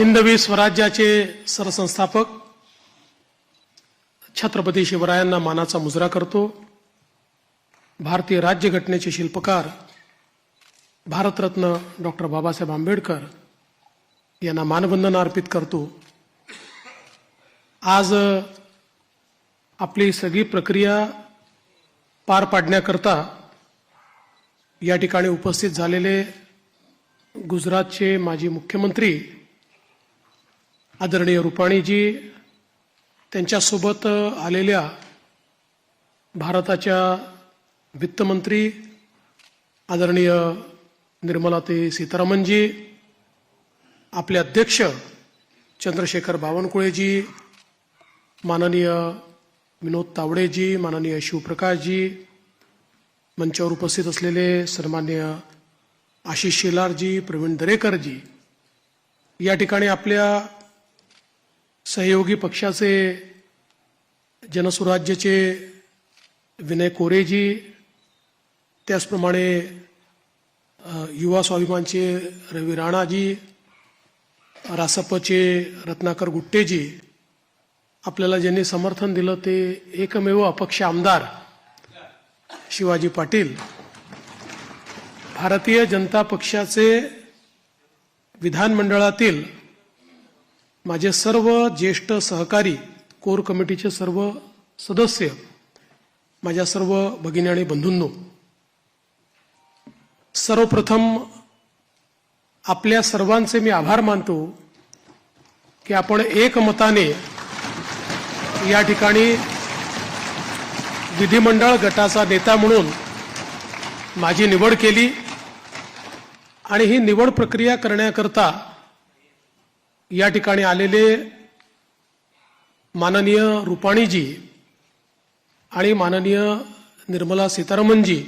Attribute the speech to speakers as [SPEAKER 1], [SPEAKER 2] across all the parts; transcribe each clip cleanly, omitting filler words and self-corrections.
[SPEAKER 1] हिंदवी स्वराज्याचे सरसंस्थापक छत्रपती शिवरायांना मानाचा मुजरा करतो। भारतीय राज्यघटनेचे शिल्पकार भारतरत्न डॉक्टर बाबासाहेब आंबेडकर यांना मानवंदना अर्पित करतो। आज आपली सगळी प्रक्रिया पार पाडण्याकरता या ठिकाणी उपस्थित झालेले गुजरातचे माजी मुख्यमंत्री आदरणीय रुपाणीजी, त्यांच्यासोबत आलेल्या भारताच्या वित्तमंत्री आदरणीय निर्मलाताई सीतारामनजी, आपले अध्यक्ष चंद्रशेखर बावनकुळेजी, माननीय विनोद तावडेजी, माननीय शिवप्रकाशजी, मंचावर उपस्थित असलेले सन्माननीय आशिष शेलारजी, प्रवीण दरेकरजी, या ठिकाणी आपल्या सहयोगी पक्षाचे जनसुराज्याचे विनय कोरेजी, त्याचप्रमाणे युवा स्वाभिमानचे रवी राणाजी, रासपचे रत्नाकर गुट्टेजी, आपल्याला ज्यांनी समर्थन दिलं ते एकमेव अपक्ष आमदार शिवाजी पाटील, भारतीय जनता पक्षाचे विधानमंडळातील माझे सर्व ज्येष्ठ सहकारी, कोर कमिटीचे सर्व सदस्य, माझ्या सर्व भगिनी आणि बंधूंनो, सर्वप्रथम आपल्या सर्वांचे मी आभार मानतो की आपण एकमताने या ठिकाणी विधिमंडळ गटाचा नेता म्हणून माझी निवड केली आणि ही निवड प्रक्रिया करण्याकरता या ठिकाणी आलेले माननीय रुपाणीजी आणि माननीय निर्मला सीतारामनजी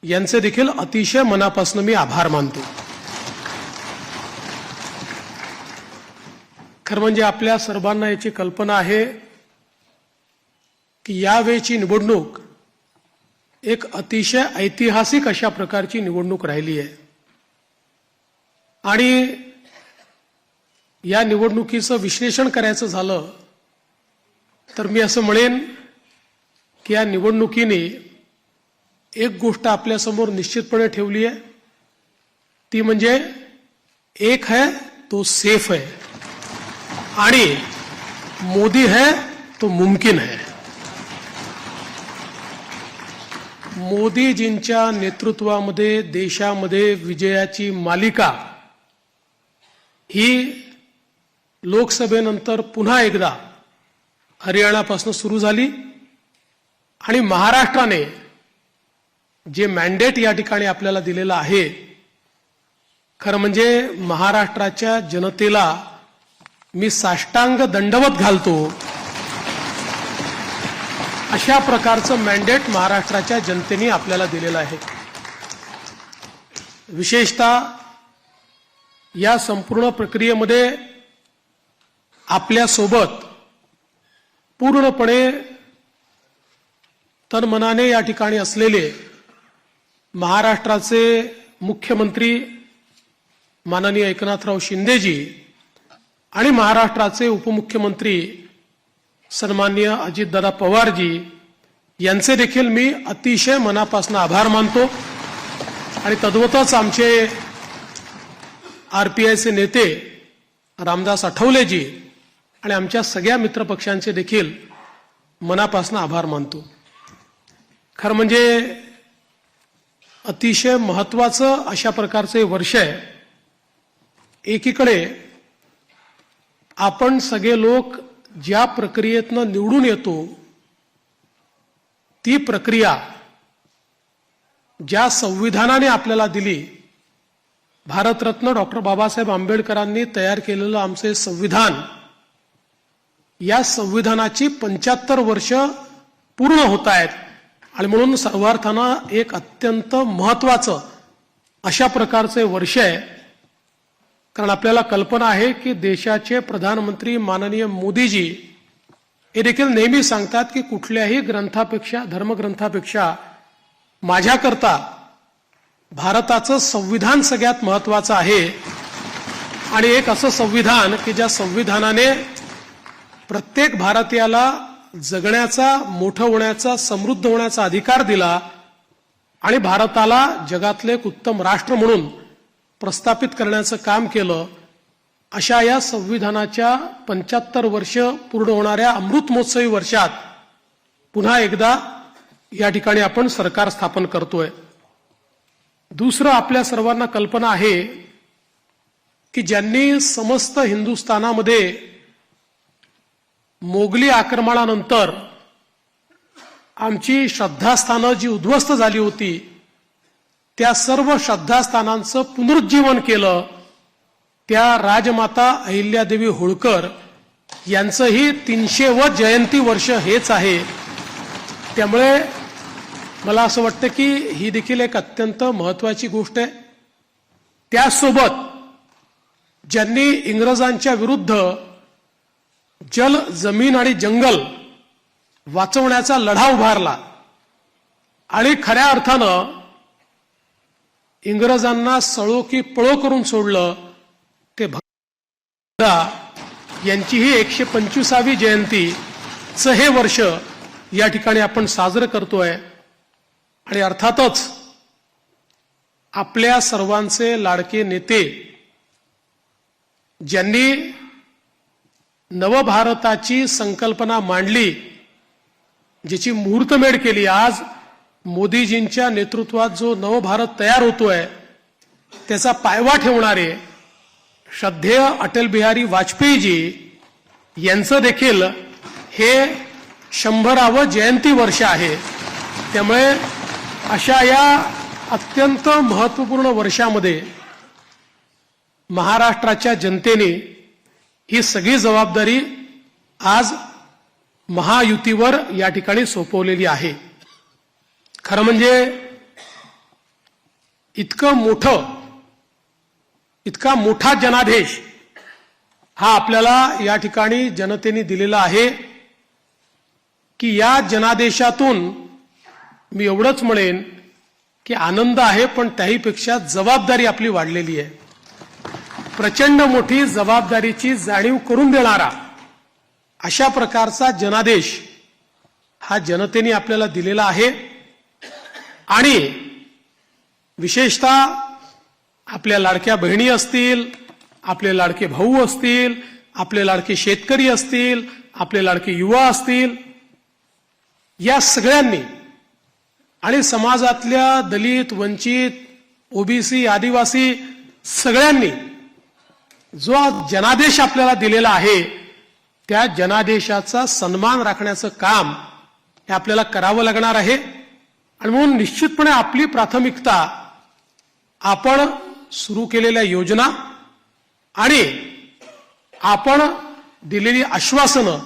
[SPEAKER 1] यांचे देखील अतिशय मनापासून मी आभार मानतो। खरं म्हणजे आपल्या सर्वांना याची कल्पना आहे की यावेळची निवडणूक एक अतिशय ऐतिहासिक अशा प्रकारची निवडणूक राहिली आहे आणि या निवडणुकीचं विश्लेषण करायचं झालं तर मी असं म्हणेन की या निवडणुकीने एक गोष्ट आपल्यासमोर निश्चितपणे ठेवली आहे, ती म्हणजे एक है तो सेफ है आणि मोदी है तो मुमकिन है। मोदीजींच्या नेतृत्वामध्ये देशामध्ये विजयाची मालिका ही लोकसभेनंतर पुन्हा एकदा हरियाणापासून सुरू झाली आणि महाराष्ट्राने जे मॅन्डेट या ठिकाणी आपल्याला दिलेलं आहे, खरं म्हणजे महाराष्ट्राच्या जनतेला मी साष्टांग दंडवत घालतो अशा प्रकारचं मॅन्डेट महाराष्ट्राच्या जनतेने आपल्याला दिलेलं आहे। विशेषतः या संपूर्ण प्रक्रियेमध्ये आपल्यासोबत पूर्णपणे तनमनाने या ठिकाणी असलेले महाराष्ट्राचे मुख्यमंत्री माननीय एकनाथराव शिंदेजी आणि महाराष्ट्राचे उपमुख्यमंत्री सन्माननीय अजितदादा पवारजी यांचे देखील मी अतिशय मनापासून आभार मानतो आणि तद्वतच आमचे आरपीआयचे नेते रामदास आठवलेजी आणि आमच्या सगळ्या मित्रपक्षांचे देखील मनापासून आभार मानतो। खरं म्हणजे अतिशय महत्त्वाचं अशा प्रकारचे वर्ष आहे। एकीकडे आपण सगळे लोक ज्या प्रक्रियेतनं निवडून येतो ती प्रक्रिया ज्या संविधानाने आपल्याला दिली, भारतरत्न डॉक्टर बाबासाहेब आंबेडकरांनी तयार केलेलं आमचे संविधान, या संविधानाची 75 वर्ष पूर्ण होत आहेत आणि म्हणून सर्वार्थानं एक अत्यंत महत्त्वाचं अशा प्रकारचे वर्ष आहे। कारण आपल्याला कल्पना आहे की देशाचे प्रधानमंत्री माननीय मोदीजी हे देखील नेहमी सांगतात की कुठल्याही ग्रंथापेक्षा, धर्मग्रंथापेक्षा माझ्याकरता भारताचं संविधान सगळ्यात महत्त्वाचं आहे आणि एक असं संविधान की ज्या संविधानाने प्रत्येक भारतीयाला जगण्याचा, मोठं होण्याचा, समृद्ध होण्याचा अधिकार दिला आणि भारताला जगातले एक उत्तम राष्ट्र म्हणून प्रस्थापित करण्याचं काम केलं. अशा या संविधानाच्या 75 वर्ष पूर्ण होणाऱ्या अमृत महोत्सवी वर्षात पुन्हा एकदा या ठिकाणी आपण सरकार स्थापन करतोय. दुसरं, आपल्या सर्वांना कल्पना आहे की ज्यांनी समस्त हिंदुस्थानामध्ये मोगली आक्रमणानंतर आमची श्रद्धास्थानं जी उद्ध्वस्त झाली होती त्या सर्व श्रद्धास्थानांचं पुनरुज्जीवन केलं. त्या राजमाता अहिल्यादेवी होळकर यांचंही 300वे जयंती वर्ष हेच आहे. त्यामुळे मला असं वाटतं की ही देखील एक अत्यंत महत्वाची गोष्ट आहे. त्याचसोबत ज्यांनी इंग्रजांच्या विरुद्ध जल, जमीन आणि जंगल वाचवण्याचा लढा उभारला आणि खऱ्या अर्थानं इंग्रजांना सळो की पळो करून सोडलं, ते यांची ही 125वी जयंतीचं हे वर्ष या ठिकाणी आपण साजरं करतोय. आणि अर्थातच आपल्या सर्वांचे लाडके नेते ज्यांनी नवभारताची संकल्पना मांडली, ज्याची मुहूर्तमेढ केली, आज मोदीजींच्या नेतृत्वात जो नवभारत तयार होतोय त्याचा पायवा ठेवणारे श्रद्धेय अटल बिहारी वाजपेयीजी यांचं देखील हे 100वे जयंती वर्ष आहे. त्यामुळे अशा या अत्यंत महत्त्वपूर्ण वर्षामध्ये महाराष्ट्राच्या जनतेने ही सगळी जबाबदारी आज महायुतीवर या ठिकाणी सोपवलेली आहे. खरं म्हणजे इतका मोठा जनादेश हा आपल्याला या ठिकाणी जनतेने दिलेला आहे की या जनादेशातून मी एवढंच म्हणेन की आनंद आहे, पण त्याहीपेक्षा जबाबदारी आपली वाढलेली आहे. प्रचंड मोठी जबाबदारीची जाणीव करून देणारा अशा प्रकारचा जनादेश हा जनतेने आपल्याला दिलेला आहे. आणि विशेषतः आपल्या लाडक्या बहिणी असतील, आपले लाडके भाऊ असतील, आपले लाडके शेतकरी असतील, आपले लाडके युवा असतील, या सगळ्यांनी आणि समाजातल्या दलित, वंचित, ओबीसी, आदिवासी सगळ्यांनी जो जनादेश आपल्याला दिलेला आहे त्या जनादेशाचा सन्मान राखण्याचं काम हे आपल्याला करावं लागणार आहे. आणि म्हणून निश्चितपणे आपली प्राथमिकता आपण सुरू केलेल्या योजना आणि आपण दिलेली आश्वासनं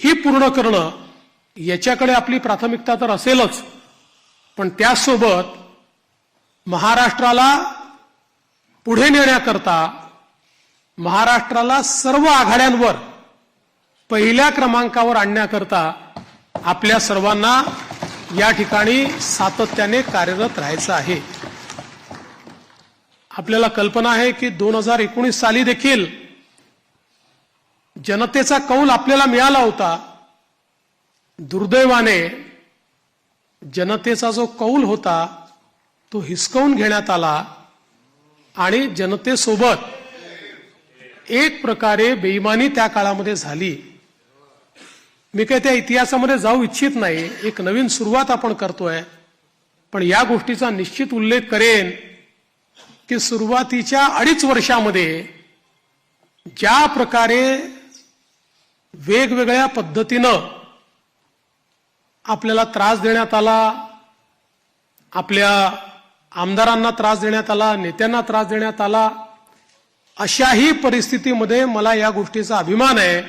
[SPEAKER 1] ही पूर्ण करणं याच्याकडे आपली प्राथमिकता तर असेलच, पण त्यासोबत महाराष्ट्राला पुढे नेण्याकरता, महाराष्ट्राला सर्व आघाड्यांवर पहिल्या क्रमांकावर आणण्याकरता आपल्या सर्वांना या ठिकाणी सातत्याने कार्यरत राहायचं आहे. आपल्याला कल्पना आहे की 2019 साली देखील जनतेचा कौल आपल्याला मिळाला होता. दुर्दैवाने जनतेचा जो कौल होता तो हिसकावून घेण्यात आला आणि जनतेसोबत एक प्रकारे बेईमानी त्या काळामध्ये झाली. मी काही त्या इतिहासामध्ये जाऊ इच्छित नाही, एक नवीन सुरुवात आपण करतोय, पण या गोष्टीचा निश्चित उल्लेख करेन की सुरुवातीच्या 2.5 वर्षामध्ये ज्या प्रकारे वेगवेगळ्या पद्धतीनं आपल्याला त्रास देण्यात आला, आपल्या आमदारांना त्रास देण्यात आला, नेत्यांना त्रास देण्यात आला, अशाही परिस्थितीमध्ये मला या गोष्टीचा अभिमान आहे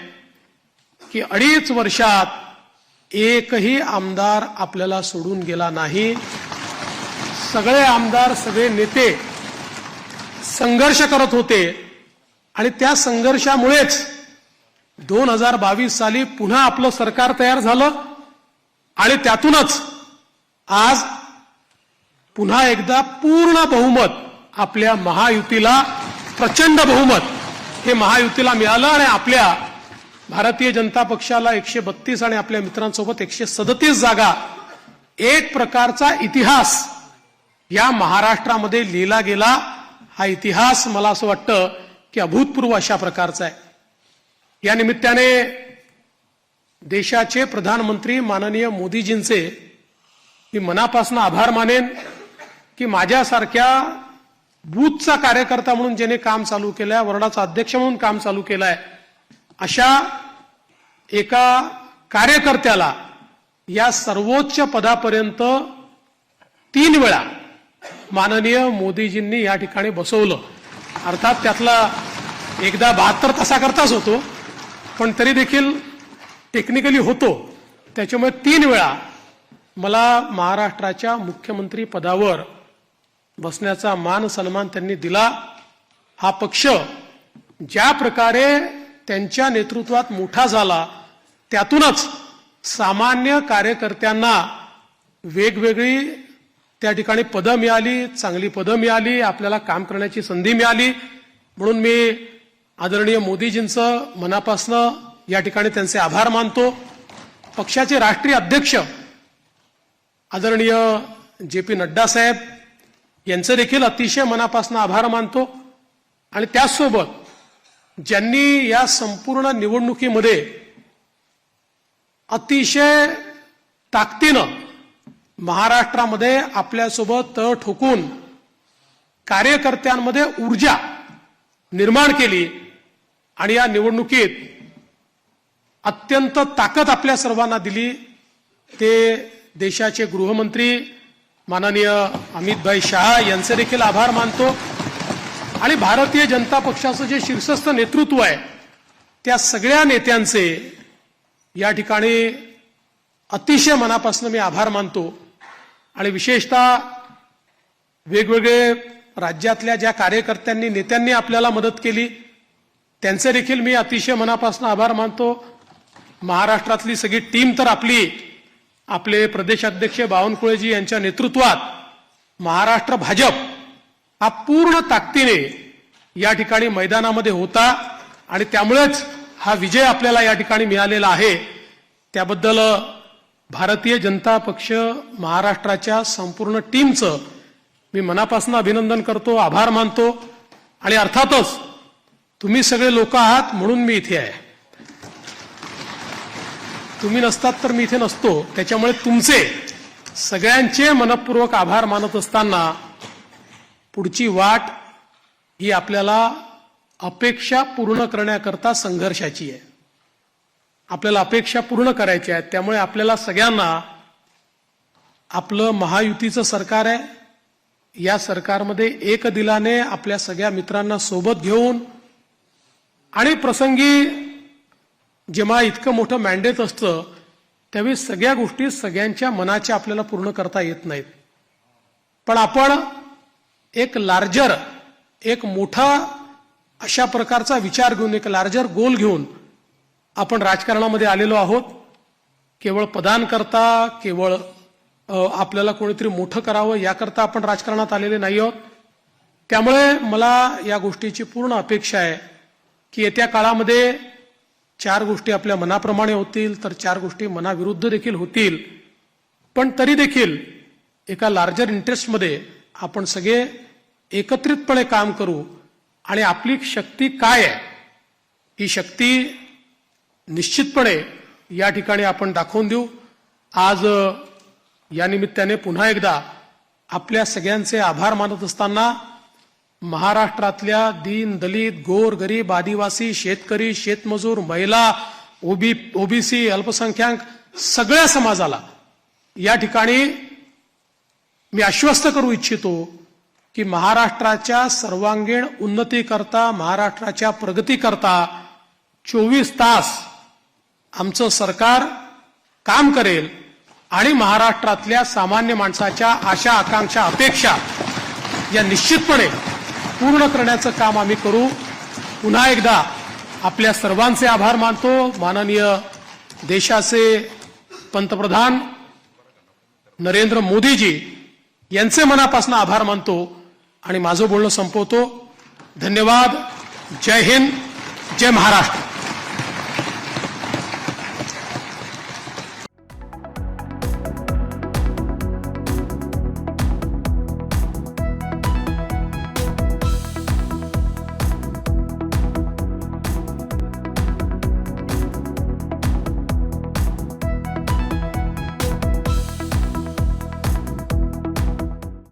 [SPEAKER 1] की 2.5 वर्षात एकही आमदार आपल्याला सोडून गेला नाही. सगळे आमदार, सगळे नेते संघर्ष करत होते आणि त्या संघर्षामुळेच 2022 साली पुन्हा आपलं सरकार तयार झालं आणि त्यातूनच आज पुन्हा एकदा पूर्ण बहुमत आपल्या महायुतीला, प्रचंड बहुमत हे महायुतीला मिळालं आणि आपल्या भारतीय जनता पक्षाला 132 आणि आपल्या मित्रांसोबत 137 जागा, एक प्रकारचा इतिहास या महाराष्ट्रामध्ये लिहिला गेला. हा इतिहास मला असं वाटतं की अभूतपूर्व अशा प्रकारचा आहे. या निमित्ताने देशाचे प्रधानमंत्री माननीय मोदीजींचे मी मनापासून आभार मानेन की माझ्यासारख्या बूथचा कार्यकर्ता म्हणून ज्याने काम चालू केलंय, वॉर्डाचा अध्यक्ष म्हणून काम चालू केलंय, अशा एका कार्यकर्त्याला या सर्वोच्च पदापर्यंत 3 वेळा माननीय मोदीजींनी या ठिकाणी बसवलं. अर्थात त्यातला एकदा 72 तासाकरताच होतो, पण तरी देखील टेक्निकली होतो. त्याच्यामुळे 3 वेळा मला महाराष्ट्राच्या मुख्यमंत्री पदावर बसण्याचा मान सन्मान त्यांनी दिला. हा पक्ष ज्या प्रकारे त्यांच्या नेतृत्वात मोठा झाला, त्यातूनच सामान्य कार्यकर्त्यांना वेगवेगळी त्या ठिकाणी पदं मिळाली, चांगली पदं मिळाली, आपल्याला काम करण्याची संधी मिळाली. म्हणून मी आदरणीय मोदीजींचं मनापासून या ठिकाणी त्यांचे आभार मानतो. पक्षाचे राष्ट्रीय अध्यक्ष आदरणीय JP नड्डा साहेब यांचे देखील अतिशय मनापासून आभार मानतो. आणि त्याचसोबत ज्यांनी या संपूर्ण निवडणुकीमध्ये अतिशय ताकदीनं महाराष्ट्रामध्ये आपल्यासोबत तळ ठोकून कार्यकर्त्यांमध्ये ऊर्जा निर्माण केली आणि या निवडणुकीत अत्यंत ताकद आपल्या सर्वांना दिली, ते देशाचे गृहमंत्री माननीय अमितभाई शहा यांचे देखील आभार मानतो. आणि भारतीय जनता पक्षाचं जे शीर्षस्थ नेतृत्व आहे, त्या सगळ्या नेत्यांचे या ठिकाणी अतिशय मनापासून मी आभार मानतो. आणि विशेषतः वेगवेगळे राज्यातल्या ज्या कार्यकर्त्यांनी, नेत्यांनी आपल्याला मदत केली, त्यांचे देखील मी अतिशय मनापासून आभार मानतो. महाराष्ट्रातली सगळी टीम तर आपले प्रदेशाध्यक्ष बावनकुळेजी यांच्या नेतृत्वात महाराष्ट्र भाजप हा पूर्ण ताकदीने या ठिकाणी मैदानामध्ये होता आणि त्यामुळेच हा विजय आपल्याला या ठिकाणी मिळालेला आहे. त्याबद्दल भारतीय जनता पक्ष महाराष्ट्राच्या संपूर्ण टीमचं मी मनापासून अभिनंदन करतो, आभार मानतो. आणि अर्थातच तुम्ही सगळे लोक आहात म्हणून मी इथे आहे. तुम्ही नसतात तर मी इथे नसतो. त्याच्यामुळे तुमचे सगळ्यांचे मनपूर्वक आभार मानत असताना पुढची वाट ही आपल्याला अपेक्षा पूर्ण करण्याकरता संघर्षाची आहे. आपल्याला अपेक्षा पूर्ण करायच्या आहेत. त्यामुळे आपल्याला सगळ्यांना आपलं महायुतीचं सरकार आहे, या सरकारमध्ये एक दिलाने आपल्या सगळ्या मित्रांना सोबत घेऊन आणि प्रसंगी जेव्हा इतकं मोठं मॅन्डेट असतं त्यावेळी सगळ्या गोष्टी सगळ्यांच्या मनाच्या आपल्याला पूर्ण करता येत नाहीत. पण आपण एक लार्जर, एक मोठा अशा प्रकारचा विचार घेऊन, एक लार्जर गोल घेऊन आपण राजकारणामध्ये आलेलो आहोत. केवळ पदांकरता, केवळ आपल्याला कोणीतरी मोठं करावं याकरता आपण राजकारणात आलेले नाही आहोत. त्यामुळे मला या गोष्टीची पूर्ण अपेक्षा आहे की येत्या काळामध्ये 4 गोष्टी आपल्या मनाप्रमाणे होतील, तर 4 गोष्टी मनाविरुद्ध देखील होतील. पण तरी देखील एका लार्जर इंटरेस्टमध्ये आपण सगळे एकत्रितपणे काम करू आणि आपली शक्ती काय आहे ही शक्ती निश्चितपणे या ठिकाणी आपण दाखवून देऊ. आज या निमित्ताने पुन्हा एकदा आपल्या सगळ्यांचे आभार मानत असताना महाराष्ट्रातल्या दीन, दलित, गोर, गरीब, आदिवासी, शेतकरी, शेतमजूर, महिला, ओबीसी, अल्पसंख्याक सगळ्या समाजाला या ठिकाणी मी आश्वस्त करू इच्छितो की महाराष्ट्राच्या सर्वांगीण उन्नतीकरता, महाराष्ट्राच्या प्रगतीकरता 24 तास आमचं सरकार काम करेल आणि महाराष्ट्रातल्या सामान्य माणसाच्या आशा, आकांक्षा, अपेक्षा या निश्चितपणे पूर्ण करण्याचं काम आम्ही करू. पुन्हा एकदा आपल्या सर्वांचे आभार मानतो. माननीय देशाचे पंतप्रधान नरेंद्र मोदीजी यांचे मनापासून आभार मानतो आणि माझं बोलणं संपवतो. धन्यवाद. जय हिंद. जय महाराष्ट्र.